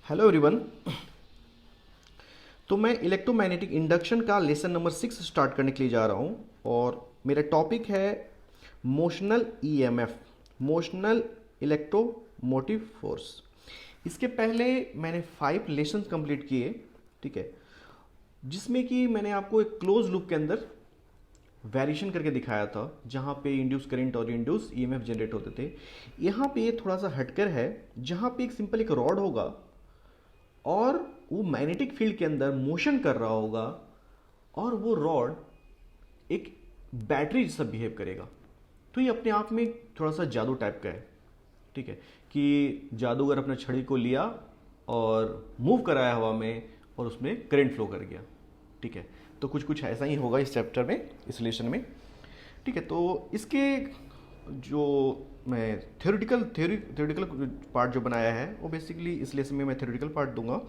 Hello everyone. तो मैं electromagnetic induction का लेसन नंबर 6 स्टार्ट करने के लिए जा रहा हूँ और मेरा टॉपिक है motional EMF, motional electromotive force. इसके पहले मैंने 5 लेसन कंप्लीट किए, ठीक है, जिसमें कि मैंने आपको एक क्लोज लूप के अंदर वेरिएशन करके दिखाया था जहाँ पे इंड्यूस करंट और इंड्यूस ईएमएफ जनरेट होते थे। यहाँ पे ये थोड़ा सा हटकर है, जहाँ पे एक सिंपल एक रॉड होगा और वो मैग्नेटिक फील्ड के अंदर मोशन कर रहा होगा और वो रॉड एक बैटरी जैसा बिहेव करेगा। तो ये अपने आप में थोड़ा सा जादू टाइप का है, ठीक है, कि जादूगर अपने छड़ी को लिया और मूव कराया हवा में और उसमें करंट फ्लो कर गया, ठीक है। तो कुछ कुछ ऐसा ही होगा इस चैप्टर में, इस लेसन में, ठीक है। तो इसके जो मैं थ्योरेटिकल पार्ट जो बनाया है वो बेसिकली इस लेसन में मैं थ्योरेटिकल पार्ट दूंगा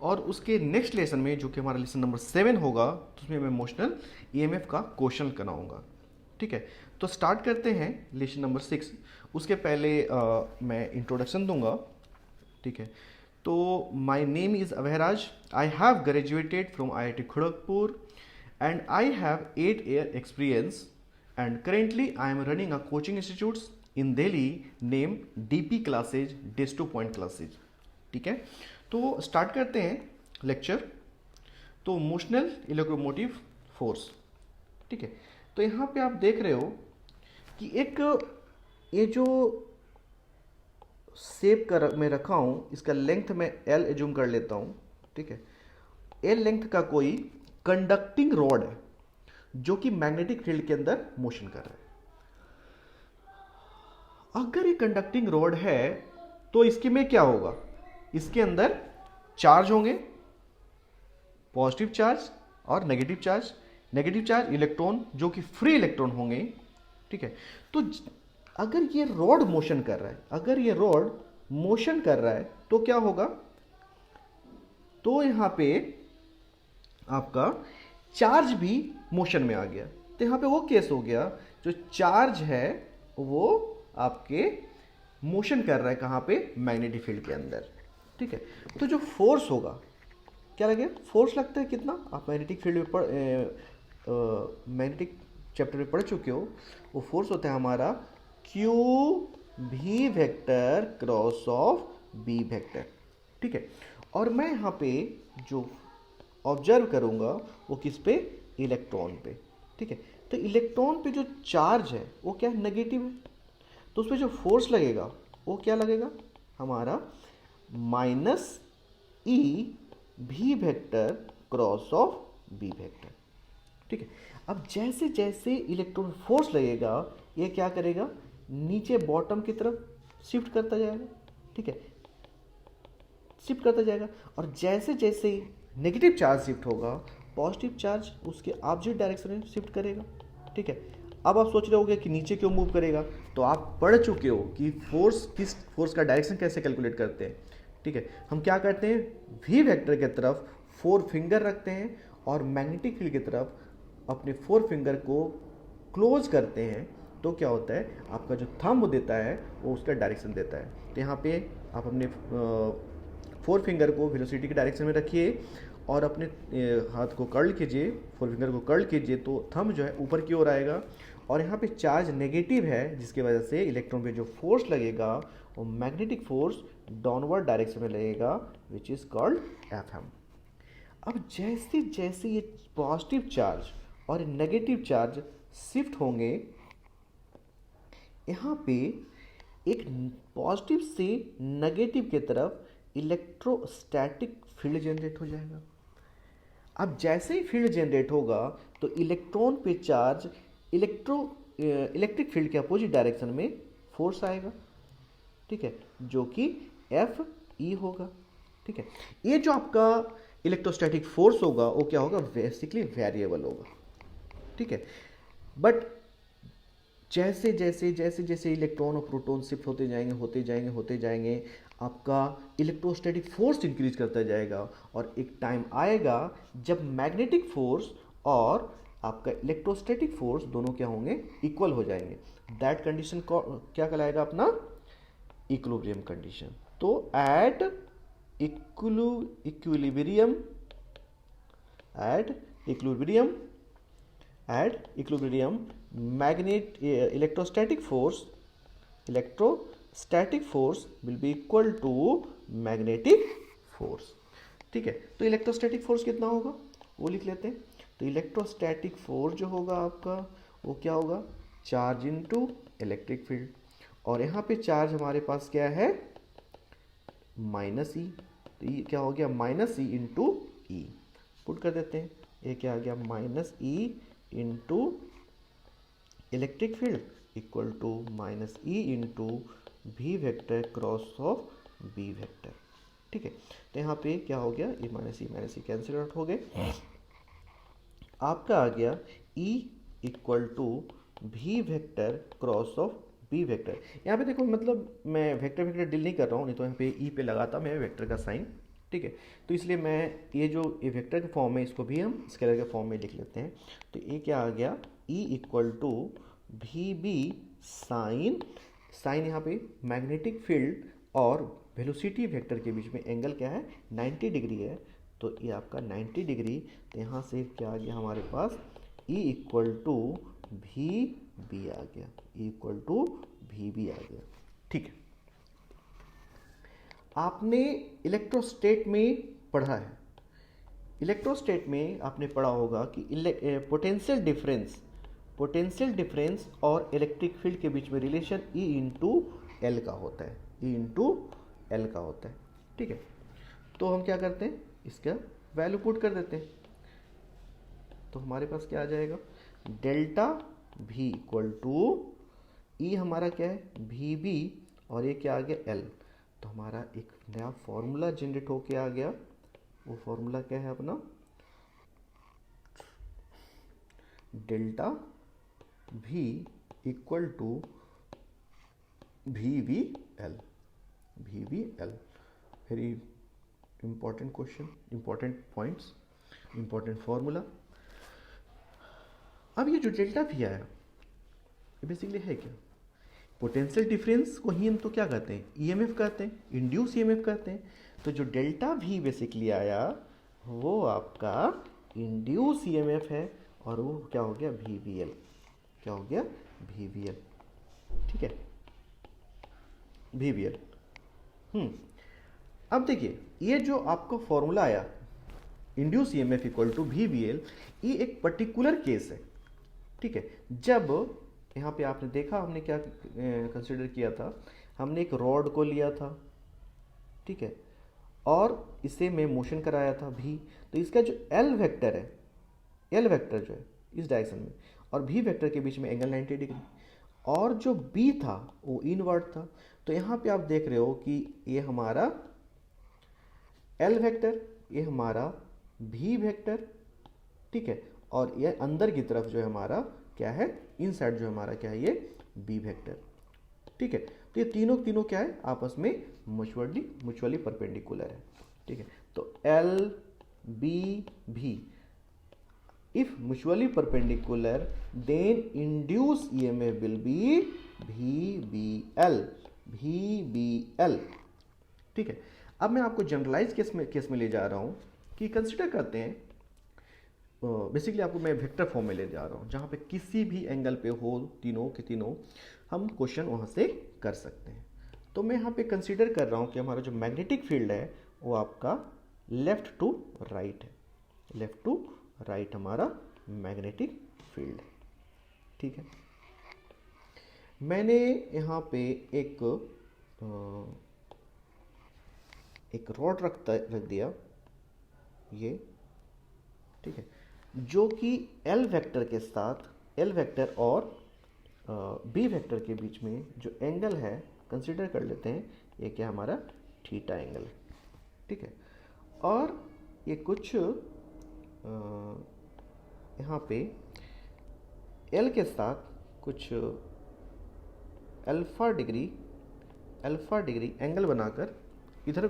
और उसके नेक्स्ट लेसन में जो कि हमारा लेसन नंबर 7 होगा तो उसमें मैं मोशनल ईएमएफ का क्वेश्चन कराऊंगा, ठीक है। तो स्टार्ट करते हैं लेसन नंबर 6। उसके पहले मैं इंट्रोडक्शन दूंगा, ठीक है। तो my name is Abhayraj, I have graduated from IIT Kharagpur and I have 8 year experience and currently I am running a coaching institutes in Delhi named DP classes, Days to Point classes, ठीक है। तो start करते हैं lecture. तो motional electromotive force, ठीक है। तो यहाँ पे आप देख रहे हो कि एक ये जो शेप कर मैं रखा हूँ इसका लेंथ मैं L एज्यूम कर लेता हूँ, ठीक है। L लेंथ का कोई कंडक्टिंग रॉड है जो कि मैग्नेटिक फील्ड के अंदर मोशन कर रहा है। अगर ये कंडक्टिंग रॉड है तो इसके में क्या होगा, इसके अंदर चार्ज होंगे, पॉजिटिव चार्ज और negative charge. Negative charge electron जो कि फ्री इलेक्ट्रॉन होंगे, ठीक है। तो अगर ये रॉड मोशन कर रहा है, अगर ये रॉड मोशन कर रहा है तो क्या होगा, तो यहां पे आपका चार्ज भी मोशन में आ गया। तो यहाँ पे वो केस हो गया, जो चार्ज है वो आपके मोशन कर रहा है कहाँ पे, मैग्नेटिक फील्ड के अंदर, ठीक है। तो जो फोर्स होगा क्या लगे, फोर्स लगता है कितना, आप मैग्नेटिक फील्ड में मैग्नेटिक चैप्टर में पढ़ चुके हो। वो फोर्स होता है हमारा Q v vector cross of B vector, ठीक है। और मैं यहाँ पे जो ऑब्जर्व करूंगा वो किस पे, इलेक्ट्रॉन पे, ठीक है। तो इलेक्ट्रॉन पे जो चार्ज है वो क्या है, नेगेटिव है। तो उस पर जो फोर्स लगेगा वो क्या लगेगा हमारा minus e v vector cross of B vector, ठीक है। अब जैसे जैसे इलेक्ट्रॉन फोर्स लगेगा ये क्या करेगा, नीचे बॉटम की तरफ शिफ्ट करता जाएगा, ठीक है, शिफ्ट करता जाएगा। और जैसे जैसे नेगेटिव चार्ज शिफ्ट होगा पॉजिटिव चार्ज उसके ऑपोजिट डायरेक्शन में शिफ्ट करेगा, ठीक है। अब आप सोच रहे होगे कि नीचे क्यों मूव करेगा, तो आप पढ़ चुके हो कि फोर्स का डायरेक्शन कैसे कैलकुलेट करते हैं, ठीक है। हम क्या करते हैं, वी वेक्टर की तरफ 4 फिंगर रखते हैं और मैग्नेटिक फील्ड की तरफ अपने 4 फिंगर को क्लोज करते हैं। तो क्या होता है, आपका जो थंब देता है वो उसका डायरेक्शन देता है। तो यहाँ पे आप अपने 4 फिंगर को वेलोसिटी के डायरेक्शन में रखिए और अपने हाथ को कर्ल कीजिए, 4 फिंगर को कर्ल कीजिए तो थंब जो है ऊपर की ओर आएगा। और यहाँ पे चार्ज नेगेटिव है जिसकी वजह से इलेक्ट्रॉन पे जो फोर्स लगेगा वो मैग्नेटिक फोर्स डाउनवर्ड डायरेक्शन में लगेगा विच इज कॉल्ड एफएम। अब जैसे जैसे ये पॉजिटिव चार्ज और नेगेटिव चार्ज शिफ्ट होंगे, यहाँ पे एक पॉजिटिव से नेगेटिव की तरफ इलेक्ट्रोस्टैटिक फील्ड जनरेट हो जाएगा। अब जैसे ही फील्ड जनरेट होगा तो इलेक्ट्रॉन पे चार्ज इलेक्ट्रिक फील्ड के अपोजिट डायरेक्शन में फोर्स आएगा, ठीक है, जो कि एफ ई होगा, ठीक है। ये जो आपका इलेक्ट्रोस्टैटिक फोर्स होगा वो क्या होगा, बेसिकली वेरिएबल होगा, ठीक है। बट जैसे जैसे जैसे जैसे इलेक्ट्रॉन और प्रोटॉन शिफ्ट होते जाएंगे आपका इलेक्ट्रोस्टैटिक फोर्स इंक्रीज करता जाएगा और एक टाइम आएगा जब मैग्नेटिक फोर्स और आपका इलेक्ट्रोस्टैटिक फोर्स दोनों क्या होंगे, इक्वल हो जाएंगे। दैट कंडीशन को क्या कहलाएगा अपना, इक्विलिब्रियम कंडीशन। तो eight equilibrium at equilibrium electrostatic force will be equal to magnetic force। ठीक है, तो इलेक्ट्रोस्टैटिक फोर्स कितना होगा वो लिख लेते हैं। तो इलेक्ट्रोस्टैटिक फोर्स जो होगा आपका वो क्या होगा, चार्ज इनटू इलेक्ट्रिक फील्ड, और यहाँ पे चार्ज हमारे पास क्या है, माइनस ई, तो ये क्या हो गया, minus e into E, put कर देते हैं, ये क्या आ गया, minus e into electric field equal to minus e into v vector cross of B vector. ठीक है, तो यहाँ पे क्या हो गया, ये माइनस ई कैंसिल आउट हो गए, आपका आ गया E equal to v vector cross of B vector. यहाँ पे देखो, मतलब मैं वेक्टर डील नहीं कर रहा हूँ, नहीं तो यहाँ पे ई पे लगाता मैं वेक्टर का साइन। ठीक है, तो इसलिए मैं ये जो ये वेक्टर के फॉर्म में, इसको भी हम स्केलर के फॉर्म में लिख लेते हैं। तो ये क्या आ गया, E equal to we B sine, यहाँ पे मैग्नेटिक फील्ड और वेलोसिटी वेक्टर के बीच में एंगल क्या है, 90 डिग्री है, तो ये आपका 90 डिग्री, तो यहाँ से क्या आ गया हमारे पास, E equal to we B आ गया, E equal to we B आ गया। ठीक है, आपने इलेक्ट्रोस्टेट में पढ़ा है, इलेक्ट्रोस्टेट में आपने पढ़ा होगा कि पोटेंशियल डिफरेंस और इलेक्ट्रिक फील्ड के बीच में रिलेशन E इंटू एल का होता है, E इंटू एल का होता है। ठीक है, तो हम क्या करते हैं, इसका वैल्यू पुट कर देते हैं, तो हमारे पास क्या आ जाएगा, delta V equal to E हमारा क्या है, वी बी, और ये क्या आ गया, L। तो हमारा एक नया फॉर्मूला जनरेट होके आ गया, वो फॉर्मूला क्या है अपना, delta V equal to v v L, very important question, important points, important formula. अब ये जो डेल्टा वी आया, ये बेसिकली है क्या, पोटेंशियल डिफरेंस को ही हम तो क्या कहते हैं, ईएमएफ कहते हैं, इंड्यूस ईएमएफ कहते हैं। तो जो डेल्टा वी बेसिकली आया वो आपका इंड्यूस ईएमएफ है, और वो क्या हो गया, वी वी एल, क्या हो गया, वी वी एल। ठीक है, वी वी एल। अब देखिए, ये जो आपका फॉर्मूला आया induced EMF equal to v v L, ये एक पर्टिकुलर केस है। ठीक है, जब यहाँ पे आपने देखा हमने क्या कंसिडर किया था, हमने एक रॉड को लिया था, ठीक है, और इसे मैं मोशन कराया था भी, तो इसका जो एल वेक्टर है, एल वेक्टर जो है इस डायरेक्शन में, और भी वेक्टर के बीच में एंगल 90 डिग्री, और जो बी था वो इनवर्ट था। तो यहाँ पे आप देख रहे हो कि ये हमारा एल वेक्टर, ये हमारा भी वेक्टर, ठीक है, और ये अंदर की तरफ जो है हमारा क्या है, इनसाइड जो हमारा क्या है, ये बी वेक्टर। ठीक है, तो ये तीनों क्या है, आपस में म्यूचुअली परपेंडिकुलर है। ठीक है, तो एल बी भी, if mutually perpendicular then induced EMF will be v B L. ठीक है, अब मैं आपको जनरलाइज केस में ले जा रहा हूं कि कंसिडर करते हैं, बेसिकली आपको मैं वेक्टर फॉर्म में ले जा रहा हूँ, जहाँ पे किसी भी एंगल पे हो तीनों के तीनों हम क्वेश्चन वहाँ से कर सकते हैं। तो मैं यहाँ पे कंसीडर कर रहा हूँ कि हमारा जो मैग्नेटिक फील्ड है वो आपका लेफ्ट टू राइट है, लेफ्ट टू राइट हमारा मैग्नेटिक फील्ड है। ठीक है, मैंने यहाँ पे एक रॉड रख दिया ये, ठीक है, जो कि एल वेक्टर के साथ, एल वेक्टर और बी वेक्टर के बीच में जो एंगल है कंसीडर कर लेते हैं, ये क्या हमारा थीटा एंगल है। ठीक है, और ये कुछ यहाँ पे एल के साथ कुछ अल्फा डिग्री एंगल बनाकर इधर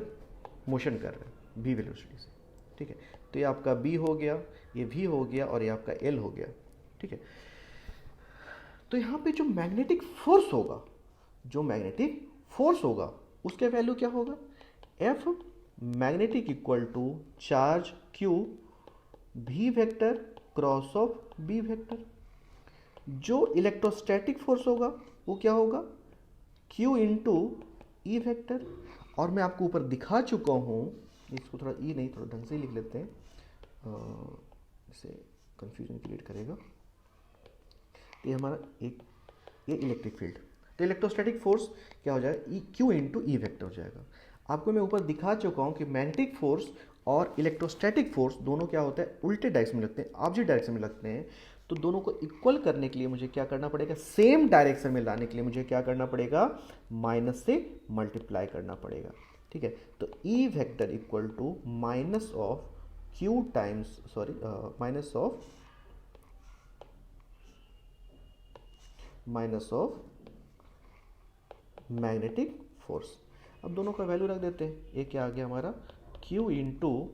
मोशन कर रहे हैं बी वेलोसिटी से। ठीक है, तो ये आपका बी हो गया, ये वी हो गया, और ये आपका एल हो गया। ठीक है, तो यहाँ पे जो मैग्नेटिक फोर्स होगा उसका वैल्यू क्या होगा, F magnetic equal to charge Q v vector cross of B vector. जो इलेक्ट्रोस्टैटिक फोर्स होगा वो क्या होगा, Q इंटू ई वेक्टर। और मैं आपको ऊपर दिखा चुका हूँ, इसको थोड़ा ई नहीं, थोड़ा ढंग से ही लिख लेते हैं, इसे कंफ्यूजन क्रिएट करेगा। ये हमारा एक ये इलेक्ट्रिक फील्ड, तो इलेक्ट्रोस्टैटिक फोर्स क्या हो जाएगा, E Q into E vector हो जाएगा। आपको मैं ऊपर दिखा चुका हूँ कि मैग्नेटिक फोर्स और इलेक्ट्रोस्टैटिक फोर्स दोनों क्या होता है, उल्टे डायरेक्शन में लगते हैं, ऑपोजिट डायरेक्शन में लगते हैं। तो दोनों को इक्वल करने के लिए मुझे क्या करना पड़ेगा, सेम डायरेक्शन में लाने के लिए मुझे क्या करना पड़ेगा, माइनस से मल्टीप्लाई करना पड़ेगा। ठीक है, तो E vector equal to minus of Q times minus of magnetic force. अब दोनों का वैल्यू रख देते हैं, ये क्या आ गया हमारा, Q into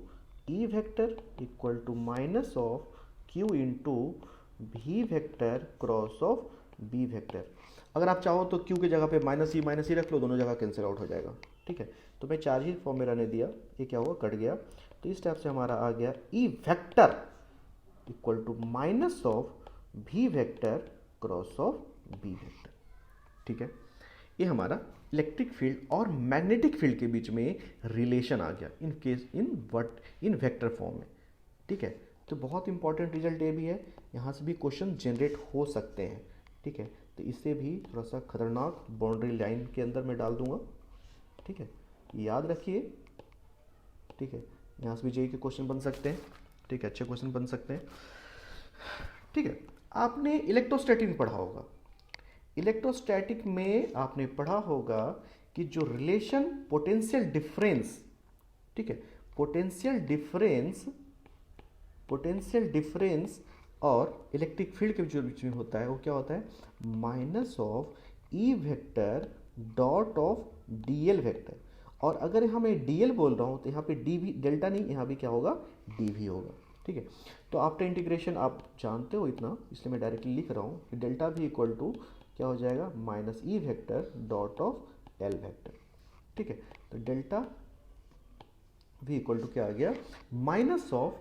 E vector equal to minus of Q into V vector cross of B vector. अगर आप चाहो तो Q की जगह पे माइनस ई रख लो, दोनों जगह कैंसिल आउट हो जाएगा। ठीक है, तो मैं चार्ज ही फॉर्म में रहने दिया, ये क्या हुआ, कट गया। तो इस टाइप से हमारा आ गया E vector equal to minus of भी vector cross of B vector. ठीक है, ये हमारा इलेक्ट्रिक फील्ड और मैग्नेटिक फील्ड के बीच में रिलेशन आ गया इन वेक्टर फॉर्म में। ठीक है, तो बहुत इंपॉर्टेंट रिजल्ट ये भी है, यहाँ से भी क्वेश्चन जनरेट हो सकते हैं। ठीक है, तो इसे भी थोड़ा सा खतरनाक बाउंड्री लाइन के अंदर मैं डाल दूंगा। ठीक है, याद रखिए। ठीक है, यहाँ से भी जेईई के क्वेश्चन बन सकते हैं। ठीक है, अच्छे क्वेश्चन बन सकते हैं। ठीक है, आपने इलेक्ट्रोस्टैटिक में पढ़ा होगा, इलेक्ट्रोस्टैटिक में आपने पढ़ा होगा कि जो रिलेशन पोटेंशियल डिफरेंस, ठीक है, पोटेंशियल डिफरेंस और इलेक्ट्रिक फील्ड के जो बीच में होता है वो क्या होता है, minus of E vector dot of DL vector. और अगर यहाँ मैं डीएल बोल रहा हूँ तो यहाँ पे डी भी, डेल्टा नहीं, यहाँ भी क्या होगा, डी भी होगा। ठीक है, तो आफ्टर इंटीग्रेशन आप जानते हो इतना, इसलिए मैं डायरेक्टली लिख रहा हूँ कि डेल्टा भी इक्वल टू क्या हो जाएगा, minus E vector dot of L vector. ठीक है, तो डेल्टा भी इक्वल टू क्या आ गया, माइनस ऑफ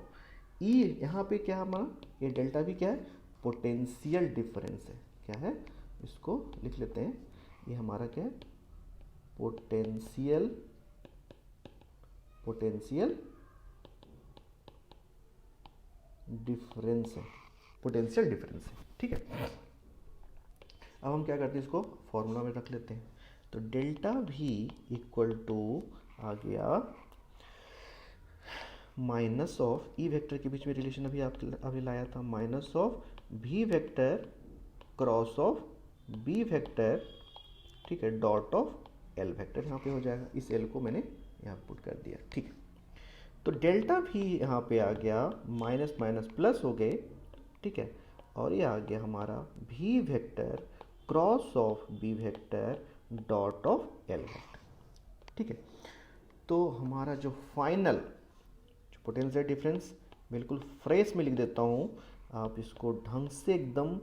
ई, यहाँ पे क्या हमारा, ये डेल्टा भी क्या है, पोटेंशियल डिफरेंस है। क्या है, इसको लिख लेते हैं, ये हमारा क्या है, पोटेंशियल डिफरेंस है, पोटेंशियल डिफरेंस है। ठीक है, अब हम क्या करते हैं, इसको फॉर्मूला में रख लेते हैं। तो डेल्टा भी इक्वल टू आ गया माइनस ऑफ ई वेक्टर के बीच में रिलेशन अभी लाया था, माइनस ऑफ भी vector cross of B vector, ठीक है, डॉट ऑफ एल वेक्टर यहाँ पे हो जाएगा। इस एल को मैंने यहाँ पुट कर दिया। ठीक है, तो डेल्टा भी यहाँ पे आ गया, माइनस माइनस प्लस हो गए। ठीक है, और ये आ गया हमारा v vector cross of B vector dot of L vector. ठीक है, तो हमारा जो फाइनल पोटेंशियल डिफरेंस बिल्कुल फ्रेश में लिख देता हूँ, आप इसको ढंग से एकदम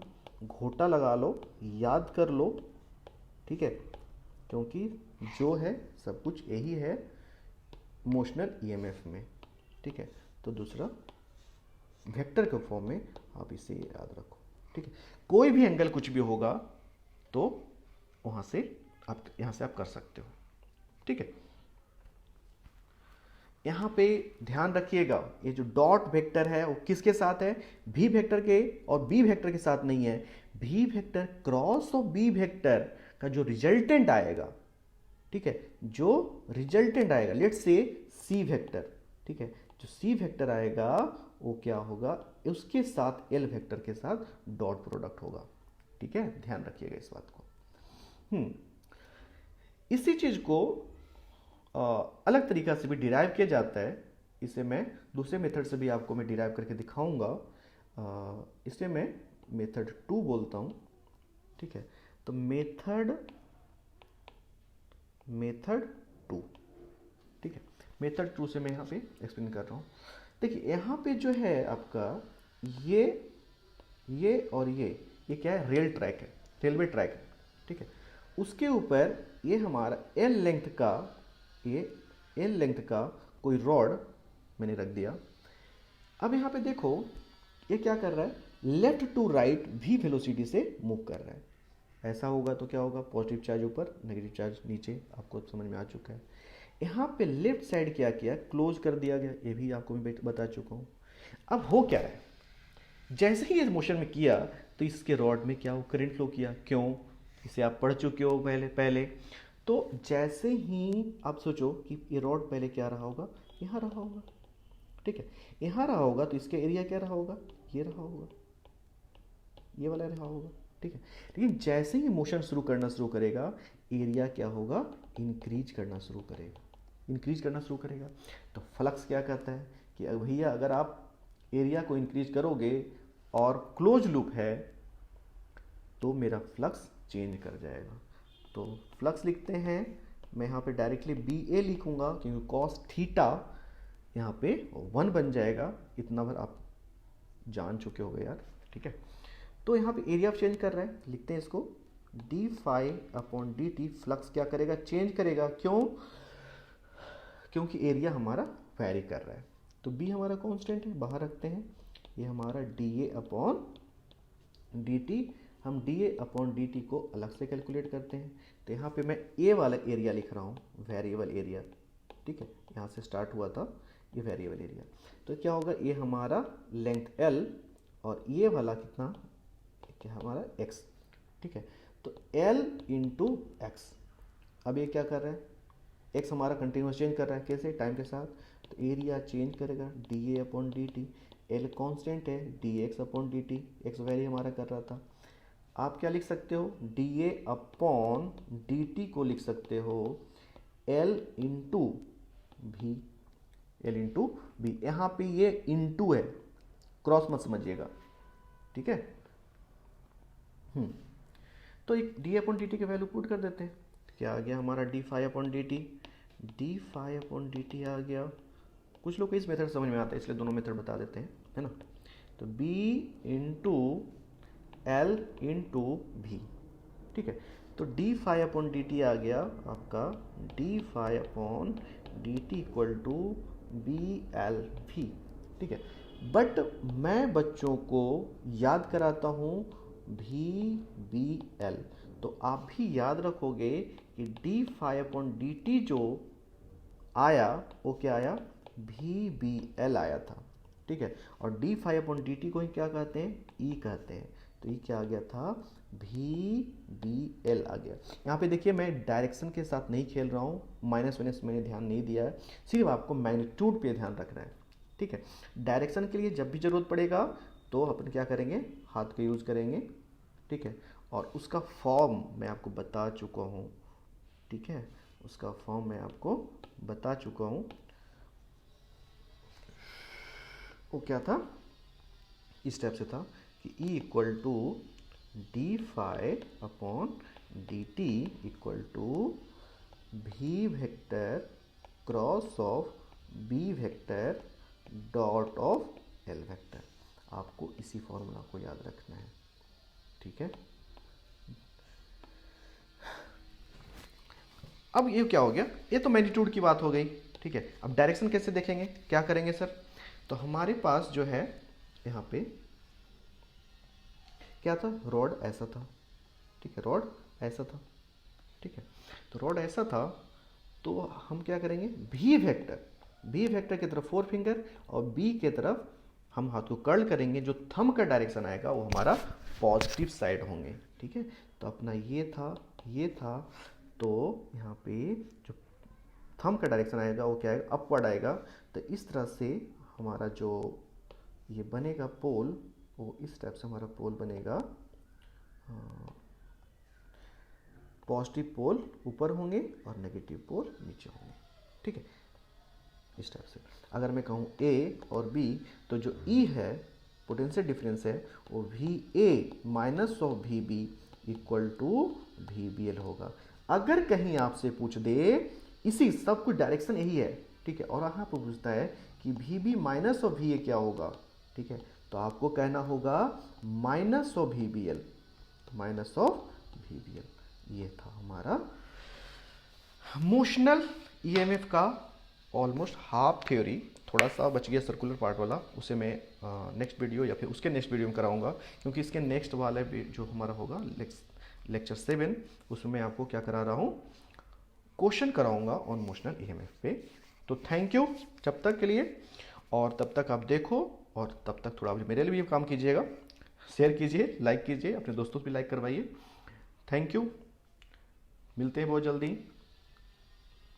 घोटा लगा लो, याद कर लो। ठीक है, क्योंकि जो है सब कुछ यही है मोशनल ईएमएफ में। ठीक है, तो दूसरा वेक्टर के फॉर्म में आप इसे याद रखो। ठीक है, कोई भी एंगल कुछ भी होगा तो यहाँ से आप कर सकते हो। ठीक है, यहाँ पे ध्यान रखिएगा, ये जो डॉट वेक्टर है वो किसके साथ है, भी वेक्टर के, और बी वेक्टर के साथ नहीं है। V vector cross of B vector का जो रिजल्टेंट आएगा, ठीक है, जो रिजल्टेंट आएगा, लेट्स से सी वेक्टर, ठीक है, जो सी वेक्टर आएगा वो क्या होगा, उसके साथ एल वेक्टर के साथ डॉट प्रोडक्ट होगा। ठीक है, ध्यान रखिएगा इस बात को। इसी चीज को अलग तरीका से भी डिराइव किया जाता है। इसे मैं दूसरे मेथड से भी आपको मैं डिराइव करके दिखाऊंगा। इसे मैं मेथड 2 बोलता हूं। ठीक है, तो मेथड 2, ठीक है, मेथड 2 से मैं यहाँ पे एक्सप्लेन कर रहा हूँ। देखिए यहाँ पे जो है आपका ये और ये क्या है, रेल ट्रैक है, रेलवे ट्रैक है। ठीक है, उसके ऊपर ये हमारा एल लेंथ का कोई रॉड मैंने रख दिया। अब यहाँ पे देखो ये क्या कर रहा है, लेफ्ट टू राइट भी वेलोसिटी से मूव कर रहा है। ऐसा होगा तो क्या होगा, पॉजिटिव चार्ज ऊपर, नेगेटिव चार्ज नीचे, आपको समझ में आ चुका है। यहाँ पे लेफ्ट साइड क्या किया, क्लोज कर दिया गया, ये भी आपको मैं बता चुका हूँ। अब हो क्या रहा है, जैसे ही ये मोशन में किया तो इसके रॉड में क्या हो, करंट फ्लो किया। क्यों, इसे आप पढ़ चुके हो पहले। तो जैसे ही आप सोचो कि ये रॉड पहले क्या रहा होगा, यहाँ रहा होगा, ठीक है, यहाँ रहा होगा तो इसका एरिया क्या रहा होगा, ये रहा होगा, ये वाला रहा होगा, ठीक है। लेकिन जैसे ही मोशन शुरू करेगा, एरिया क्या होगा, इंक्रीज करना शुरू करेगा। तो फ्लक्स क्या कहता है कि भैया अगर आप एरिया को इंक्रीज करोगे और क्लोज लूप है तो मेरा फ्लक्स चेंज कर जाएगा। तो फ्लक्स लिखते हैं, मैं यहाँ पे डायरेक्टली बी ए लिखूंगा क्योंकि कॉस थीटा यहाँ पे 1 बन जाएगा। इतना भर आप जान चुके हो गए यार, ठीक है। तो यहाँ पे एरिया चेंज कर रहा है, लिखते हैं इसको d phi upon D t. Flux क्या करेगा, चेंज करेगा। क्यों, क्योंकि एरिया हमारा वेरी कर रहा है। तो बी हमारा कांस्टेंट है, बाहर रखते हैं। ये हमारा D A upon D T, हम D A upon D T को अलग से कैलकुलेट करते हैं। तो यहाँ पे मैं ए वाला एरिया लिख रहा हूँ, वेरिएबल एरिया, ठीक है। यहाँ से स्टार्ट हुआ था ये वेरिएबल एरिया। तो क्या होगा, ये हमारा लेंथ एल और ये वाला कितना, क्या हमारा एक्स, ठीक है। तो एल इंटू एक्स। अब ये क्या कर रहा है, एक्स हमारा कंटिन्यूस चेंज कर रहा है, कैसे, टाइम के साथ। तो एरिया चेंज करेगा, D A upon D T. L constant है, D X upon D T, X value हमारा कर रहा था। आप क्या लिख सकते हो, D A upon D T को लिख सकते हो L into V, L into B. यहाँ पे ये इंटू है, क्रॉस मत समझिएगा, ठीक है। तो एक डी अपॉन डी टी के वैल्यू पुट कर देते हैं। क्या आ गया हमारा, D phi upon D T, D phi upon D T आ गया। कुछ लोग को इस मेथड समझ में आता है इसलिए दोनों मेथड बता देते हैं, है ना। तो बी इंटू एल इंटू भी, ठीक है। तो D phi upon D T आ गया आपका D phi upon D T equal to B L V, ठीक है। बट मैं बच्चों को याद कराता हूँ भी बी एल। तो आप भी याद रखोगे कि d phi upon D t जो आया वो क्या आया, भी बी एल आया था, ठीक है। और d phi upon D T को ही क्या कहते हैं, ई कहते हैं। तो ये क्या आ गया था, भी बी एल आ गया। यहाँ पे देखिए मैं डायरेक्शन के साथ नहीं खेल रहा हूँ, माइनस माइनस मैंने ध्यान नहीं दिया है, सिर्फ आपको मैग्नीट्यूड पे ध्यान रखना है, ठीक है। डायरेक्शन के लिए जब भी जरूरत पड़ेगा तो अपन क्या करेंगे, हाथ का यूज करेंगे, ठीक है। और उसका फॉर्म मैं आपको बता चुका हूँ, ठीक है, उसका फॉर्म मैं आपको बता चुका हूँ। वो क्या था, इस टाइप से था कि E equal to D phi upon D T equal to V vector cross of B vector dot of L vector. आपको इसी फॉर्मूला को याद रखना है, ठीक है। अब ये क्या हो गया, ये तो मैग्नीट्यूड की बात हो गई, ठीक है। अब डायरेक्शन कैसे देखेंगे, क्या करेंगे सर। तो हमारे पास जो है यहाँ पे क्या था, रॉड ऐसा था, ठीक है, रॉड ऐसा था, ठीक है। तो रॉड ऐसा था तो हम क्या करेंगे, भी वेक्टर की तरफ 4 फिंगर और बी के तरफ हम हाथ को कर्ल करेंगे। जो थंब का डायरेक्शन आएगा वो हमारा पॉजिटिव साइड होंगे, ठीक है। तो अपना ये था, तो यहाँ पे जो थंब का डायरेक्शन आएगा वो क्या आएगा, अपवर्ड आएगा। तो इस तरह से हमारा जो ये बनेगा पोल, वो इस टाइप से हमारा पोल बनेगा। पॉजिटिव पोल ऊपर होंगे और नेगेटिव पोल नीचे होंगे, ठीक है, इस टाइप से। अगर मैं कहूँ ए और बी, तो जो ई है, पोटेंशियल डिफरेंस है, वो V A minus of V B equal to we B L होगा। अगर कहीं आपसे पूछ दे, इसी सब कुछ डायरेक्शन यही है, ठीक है, और यहाँ पर पूछता है कि V B minus of V A क्या होगा, ठीक है, तो आपको कहना होगा minus of V B L, minus of V B L. ये था हमारा मोशनल ईएमएफ का ऑलमोस्ट हाफ थ्योरी, थोड़ा सा बच गया सर्कुलर पार्ट वाला, उसे मैं नेक्स्ट वीडियो या फिर उसके नेक्स्ट वीडियो में कराऊंगा, क्योंकि इसके नेक्स्ट वाला जो हमारा होगा लेक्चर 7, उसमें मैं आपको क्या करा रहा हूँ, क्वेश्चन कराऊंगा ऑन मोशनल ईएमएफ पे। तो थैंक यू जब तक के लिए, और तब तक आप देखो, और तब तक थोड़ा मेरे लिए भी काम कीजिएगा, शेयर कीजिए, लाइक कीजिए, अपने दोस्तों से भी लाइक करवाइए। थैंक यू, मिलते हैं बहुत जल्दी।